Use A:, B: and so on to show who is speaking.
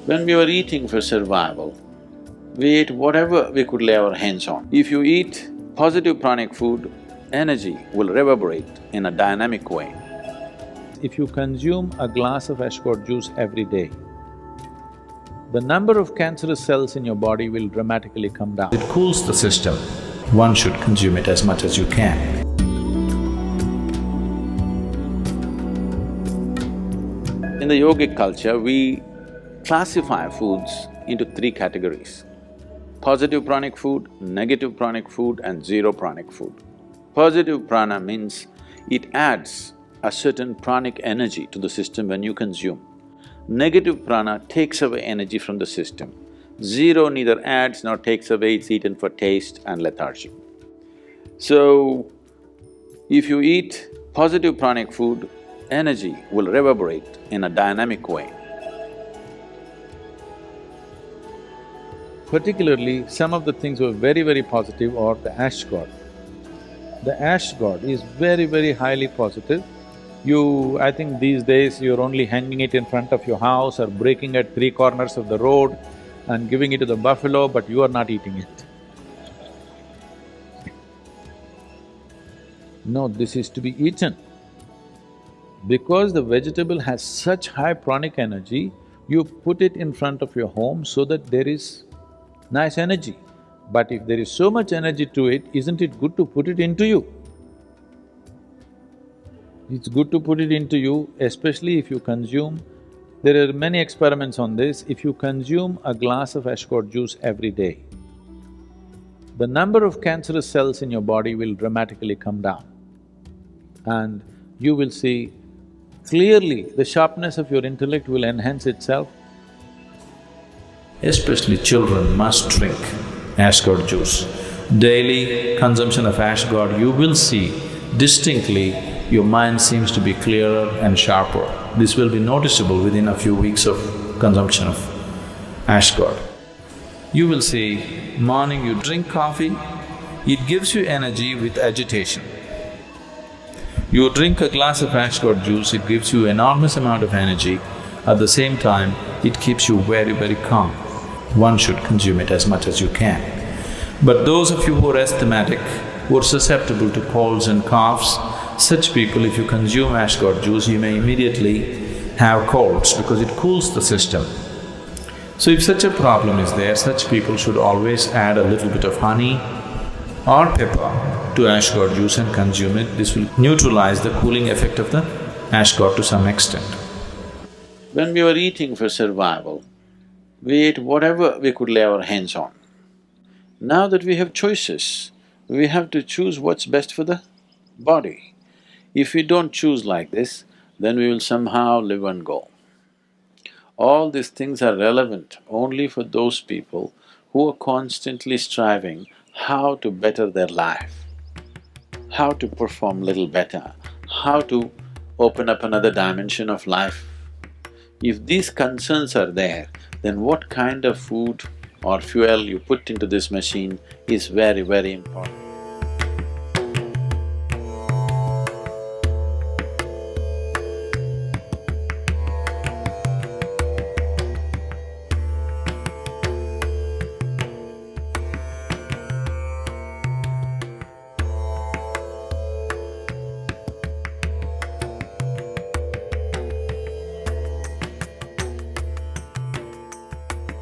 A: When we were eating for survival, we ate whatever we could lay our hands on. If you eat positive pranic food, energy will reverberate in a dynamic way.
B: If you consume a glass of ashwagandha juice every day, the number of cancerous cells in your body will dramatically come down.
C: It cools the system. One should consume it as much as you can.
A: In the yogic culture, we classify foods into three categories: positive pranic food, negative pranic food and zero pranic food. Positive prana means it adds a certain pranic energy to the system when you consume. Negative prana takes away energy from the system. Zero neither adds nor takes away, it's eaten for taste and lethargy. So, if you eat positive pranic food, energy will reverberate in a dynamic way.
B: Particularly, some of the things were very positive are the ash god. The ash god is very highly positive. I think these days you're only hanging it in front of your house or breaking at three corners of the road and giving it to the buffalo, but you are not eating it. No, this is to be eaten. Because the vegetable has such high pranic energy, you put it in front of your home so that there is nice energy. But if there is so much energy to it, isn't it good to put it into you? It's good to put it into you, especially if you consume… There are many experiments on this. If you consume a glass of ashwagandha juice every day, the number of cancerous cells in your body will dramatically come down. And you will see clearly the sharpness of your intellect will enhance itself.
C: Especially children must drink ashwagandha juice. Daily consumption of ashwagandha, you will see distinctly your mind seems to be clearer and sharper. This will be noticeable within a few weeks of consumption of ashwagandha. You will see, morning you drink coffee, it gives you energy with agitation. You drink a glass of ashwagandha juice, it gives you enormous amount of energy. At the same time, it keeps you very calm. One should consume it as much as you can. But those of you who are asthmatic, who are susceptible to colds and coughs, such people, if you consume ashwagandha juice, you may immediately have colds because it cools the system. So if such a problem is there, such people should always add a little bit of honey or pepper to ashwagandha juice and consume it. This will neutralize the cooling effect of the ashwagandha to some extent.
A: When we were eating for survival, we ate whatever we could lay our hands on. Now that we have choices, we have to choose what's best for the body. If we don't choose like this, then we will somehow live and go. All these things are relevant only for those people who are constantly striving how to better their life, how to perform little better, how to open up another dimension of life. If these concerns are there, then what kind of food or fuel you put into this machine is very important.